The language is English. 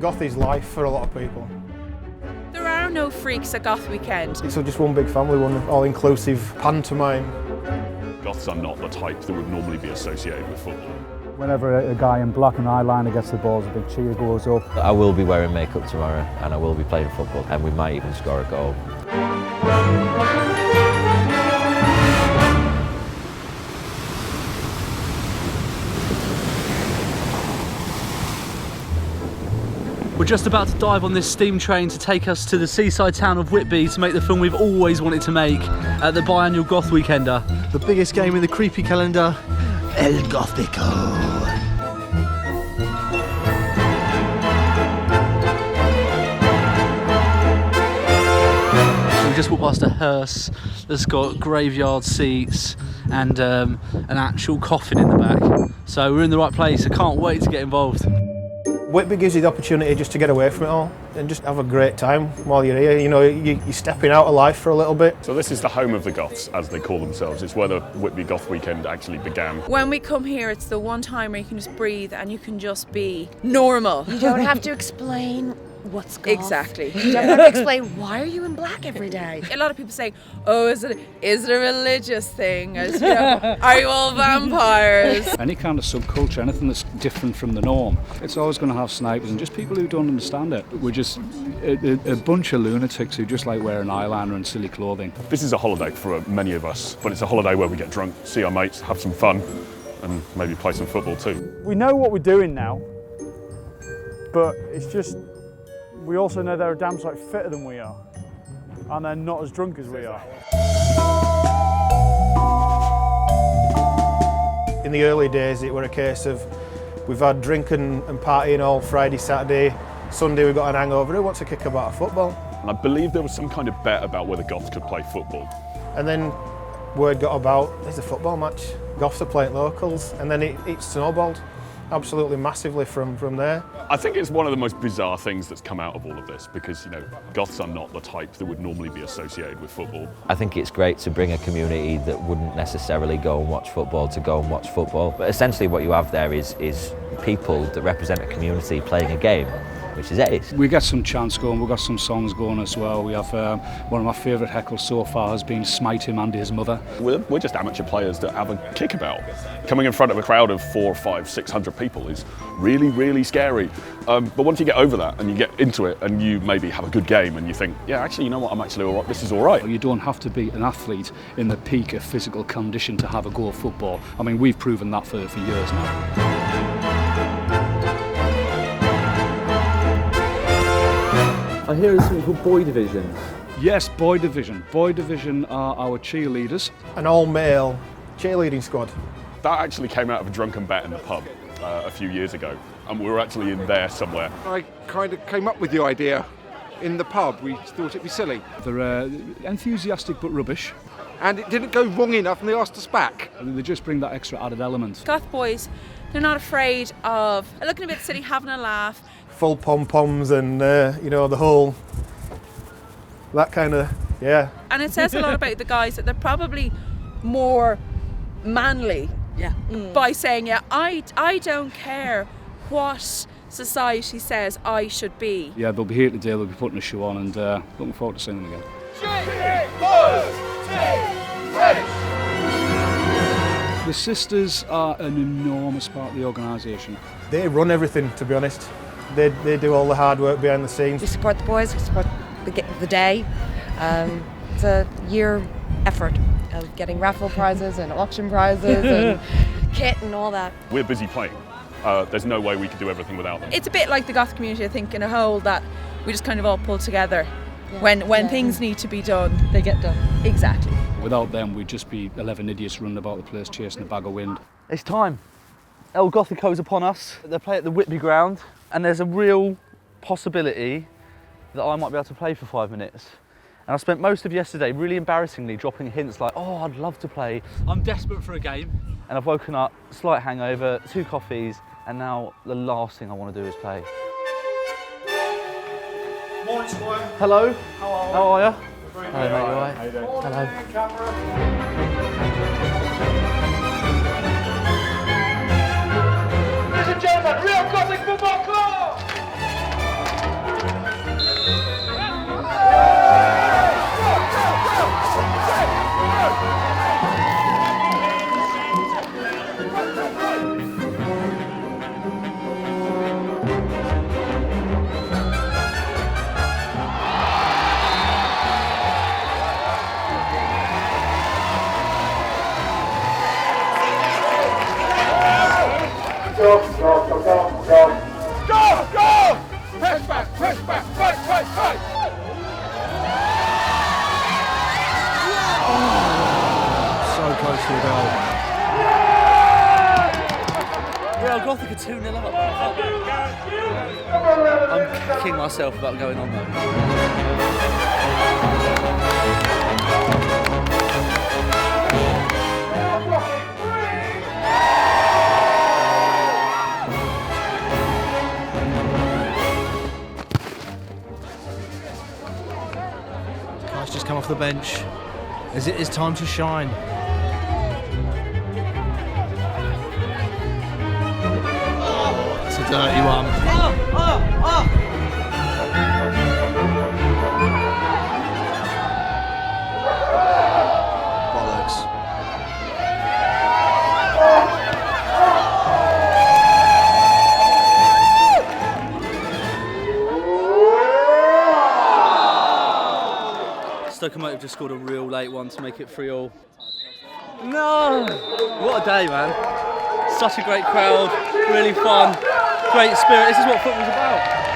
Goth is life for a lot of people. There are no freaks at Goth Weekend. It's just one big family, one all-inclusive pantomime. Goths are not the type that would normally be associated with football. Whenever a guy in black and eyeliner gets the balls, a big cheer goes up. I will be wearing makeup tomorrow and I will be playing football and we might even score a goal. We're just about to dive on this steam train to take us to the seaside town of Whitby to make the film we've always wanted to make at the biannual Goth Weekender. The biggest game in the creepy calendar, El Gothico. We just walked past a hearse that's got graveyard seats and an actual coffin in the back. So we're in the right place. I can't wait to get involved. Whitby gives you the opportunity just to get away from it all and just have a great time while you're here. You know, you're stepping out of life for a little bit. So this is the home of the Goths, as they call themselves. It's where the Whitby Goth Weekend actually began. When we come here, it's the one time where you can just breathe and you can just be normal. You don't have to explain what's Goth. Exactly. You don't have to explain why are you in black every day. A lot of people say, "Oh, is it a religious thing? As, you know, are you all vampires?" Any kind of subculture, anything that's different from the norm, it's always going to have snipers and just people who don't understand it. We're just a bunch of lunatics who just like wearing eyeliner and silly clothing. This is a holiday for many of us, but it's a holiday where we get drunk, see our mates, have some fun, and maybe play some football too. We know what we're doing now, but it's just, we also know they're a damn sight fitter than we are, and they're not as drunk as we are. In the early days, it were a case of we've had drinking and partying all Friday, Saturday, Sunday we've got an hangover. Who wants to kick about a football? And I believe there was some kind of bet about whether Goths could play football. And then word got about, there's a football match, Goths are playing locals, and then it snowballed absolutely massively from there. I think it's one of the most bizarre things that's come out of all of this because, you know, Goths are not the type that would normally be associated with football. I think it's great to bring a community that wouldn't necessarily go and watch football to go and watch football. But essentially what you have there is people that represent a community playing a game, which is it. We get some chants going, we've got some songs going as well. We have one of my favourite heckles so far has been Smite Him and His Mother. We're just amateur players that have a kickabout. Coming in front of a crowd of 400, 500, 600 people is really, really scary. But once you get over that and you get into it and you maybe have a good game and you think, yeah, actually, you know what, I'm actually all right, this is all right. You don't have to be an athlete in the peak of physical condition to have a go at football. I mean, we've proven that for years now. I hear there's something called Boy Division. Yes, Boy Division. Boy Division are our cheerleaders. An all-male cheerleading squad. That actually came out of a drunken bet in the pub a few years ago, and we were actually in there somewhere. I kind of came up with the idea in the pub. We thought it'd be silly. They're enthusiastic but rubbish. And it didn't go wrong enough and they asked us back. And they just bring that extra added element. Goth boys, they're not afraid of looking a bit silly, having a laugh. Full pom-poms and, you know, the whole, that kind of, yeah. And it says a lot about the guys that they're probably more manly by saying, yeah, I don't care what society says I should be. Yeah, they'll be here today, they'll be putting a show on and looking forward to seeing them again. The sisters are an enormous part of the organisation. They run everything, to be honest. They do all the hard work behind the scenes. We support the boys, we support the day. It's a year effort of getting raffle prizes and auction prizes and kit and all that. We're busy playing. There's no way we could do everything without them. It's a bit like the Goth community, I think, in a whole, that we just kind of all pull together. When things need to be done, they get done. Exactly. Without them, we'd just be 11 idiots running about the place chasing a bag of wind. It's time. El Gothico's upon us. They play at the Whitby ground, and there's a real possibility that I might be able to play for 5 minutes. And I spent most of yesterday really embarrassingly dropping hints like, oh, I'd love to play. I'm desperate for a game. And I've woken up, slight hangover, 2 coffees, and now the last thing I want to do is play. Morning, Squire. Hello. How are you? Hello, mate, you all right? Hello. Ladies and gentlemen, Real Gothic Football Club! kicking myself about going on though. Guy's just come off the bench as it is time to shine. Oh, it's a dirty one. Bollocks. Stoke just scored a real late one to make it 3-3. No! What a day, man. Such a great crowd, really fun, great spirit. This is what football's about.